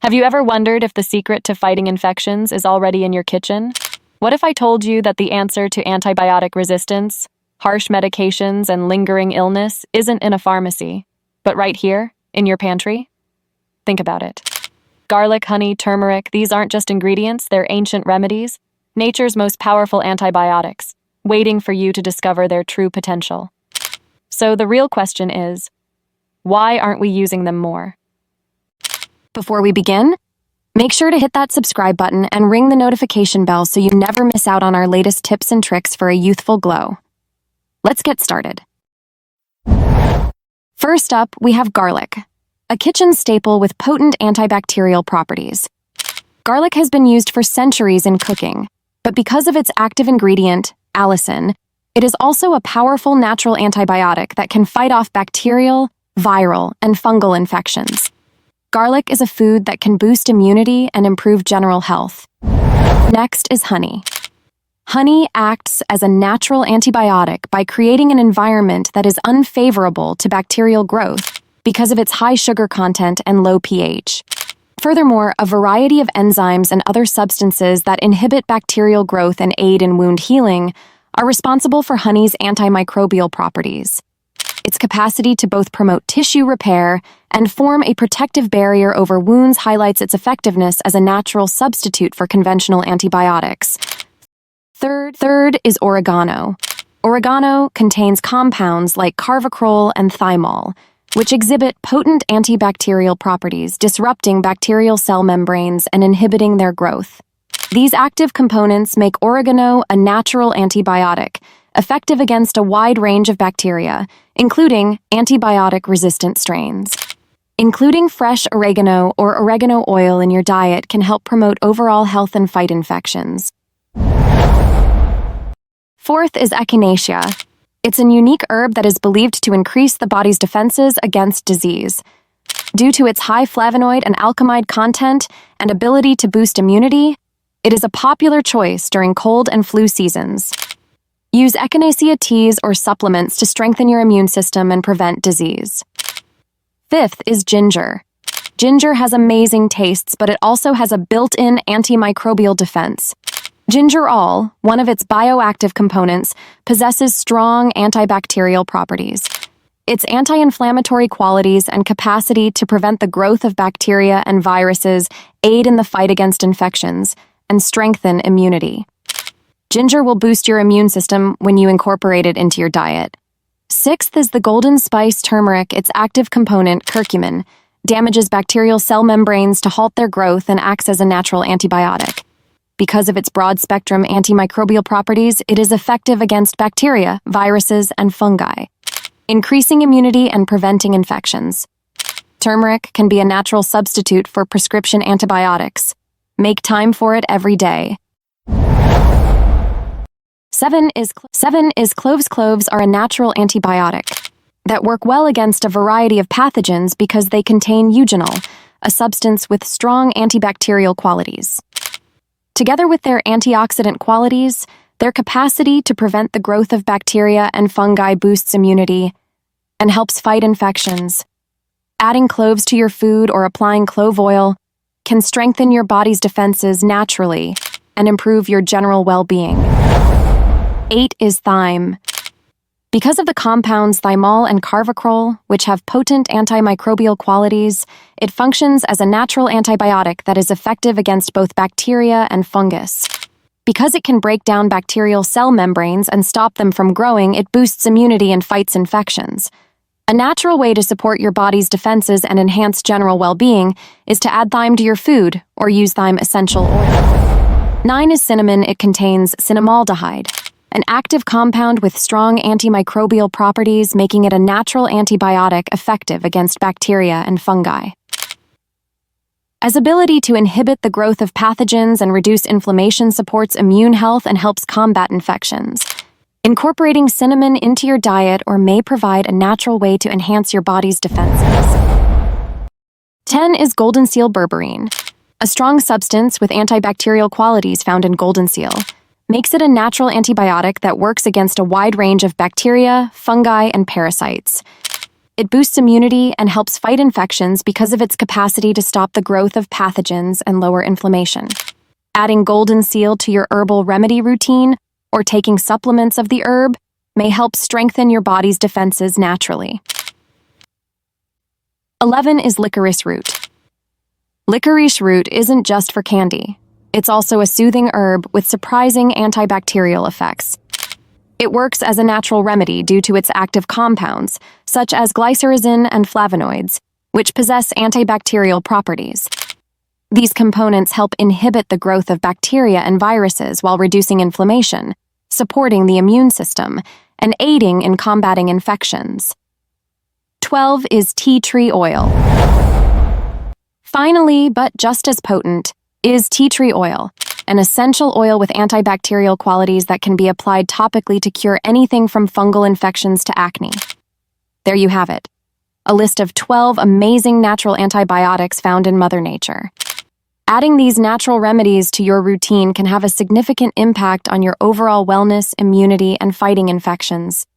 Have you ever wondered if the secret to fighting infections is already in your kitchen? What if I told you that the answer to antibiotic resistance, harsh medications, and lingering illness isn't in a pharmacy, but right here, in your pantry? Think about it. Garlic, honey, turmeric, these aren't just ingredients, they're ancient remedies, nature's most powerful antibiotics, waiting for you to discover their true potential. So the real question is, why aren't we using them more? Before we begin, make sure to hit that subscribe button and ring the notification bell so you never miss out on our latest tips and tricks for a youthful glow. Let's get started. First up, we have garlic, a kitchen staple with potent antibacterial properties. Garlic has been used for centuries in cooking, but because of its active ingredient, allicin, it is also a powerful natural antibiotic that can fight off bacterial, viral, and fungal infections. Garlic is a food that can boost immunity and improve general health. Next is honey. Honey acts as a natural antibiotic by creating an environment that is unfavorable to bacterial growth because of its high sugar content and low pH. Furthermore, a variety of enzymes and other substances that inhibit bacterial growth and aid in wound healing are responsible for honey's antimicrobial properties. Its capacity to both promote tissue repair and form a protective barrier over wounds highlights its effectiveness as a natural substitute for conventional antibiotics. Third is oregano. Oregano contains compounds like carvacrol and thymol, which exhibit potent antibacterial properties, disrupting bacterial cell membranes and inhibiting their growth. These active components make oregano a natural antibiotic, effective against a wide range of bacteria, including antibiotic-resistant strains. Including fresh oregano or oregano oil in your diet can help promote overall health and fight infections. Fourth is echinacea. It's a unique herb that is believed to increase the body's defenses against disease. Due to its high flavonoid and alkaloid content and ability to boost immunity, it is a popular choice during cold and flu seasons. Use echinacea teas or supplements to strengthen your immune system and prevent disease. Fifth is ginger. Ginger has amazing tastes, but it also has a built-in antimicrobial defense. Gingerol, one of its bioactive components, possesses strong antibacterial properties. Its anti-inflammatory qualities and capacity to prevent the growth of bacteria and viruses aid in the fight against infections and strengthen immunity. Ginger will boost your immune system when you incorporate it into your diet. Sixth is the golden spice turmeric. Its active component, curcumin, damages bacterial cell membranes to halt their growth and acts as a natural antibiotic. Because of its broad-spectrum antimicrobial properties, it is effective against bacteria, viruses, and fungi, increasing immunity and preventing infections. Turmeric can be a natural substitute for prescription antibiotics. Make time for it every day. Seven is cloves. Cloves are a natural antibiotic that work well against a variety of pathogens because they contain eugenol, a substance with strong antibacterial qualities. Together with their antioxidant qualities, their capacity to prevent the growth of bacteria and fungi boosts immunity and helps fight infections. Adding cloves to your food or applying clove oil can strengthen your body's defenses naturally and improve your general well-being. 8 is thyme. Because of the compounds thymol and carvacrol, which have potent antimicrobial qualities, it functions as a natural antibiotic that is effective against both bacteria and fungus. Because it can break down bacterial cell membranes and stop them from growing, it boosts immunity and fights infections. A natural way to support your body's defenses and enhance general well-being is to add thyme to your food or use thyme essential oil. 9 is cinnamon. It contains cinnamaldehyde, an active compound with strong antimicrobial properties, making it a natural antibiotic effective against bacteria and fungi. As ability to inhibit the growth of pathogens and reduce inflammation supports immune health and helps combat infections. Incorporating cinnamon into your diet or may provide a natural way to enhance your body's defenses. 10 is golden seal berberine, a strong substance with antibacterial qualities found in golden seal. Makes it a natural antibiotic that works against a wide range of bacteria, fungi, and parasites. It boosts immunity and helps fight infections because of its capacity to stop the growth of pathogens and lower inflammation. Adding golden seal to your herbal remedy routine or taking supplements of the herb may help strengthen your body's defenses naturally. 11 is licorice root. Licorice root isn't just for candy. It's also a soothing herb with surprising antibacterial effects. It works as a natural remedy due to its active compounds, such as glycyrrhizin and flavonoids, which possess antibacterial properties. These components help inhibit the growth of bacteria and viruses while reducing inflammation, supporting the immune system, and aiding in combating infections. 12 is tea tree oil. Finally, but just as potent, is tea tree oil, an essential oil with antibacterial qualities that can be applied topically to cure anything from fungal infections to acne. There you have it, a list of 12 amazing natural antibiotics found in Mother Nature. Adding these natural remedies to your routine can have a significant impact on your overall wellness, immunity, and fighting infections.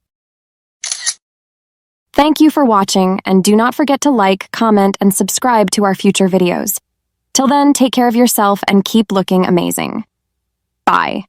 Thank you for watching, and do not forget to like, comment, and subscribe to our future videos. Till then, take care of yourself and keep looking amazing. Bye.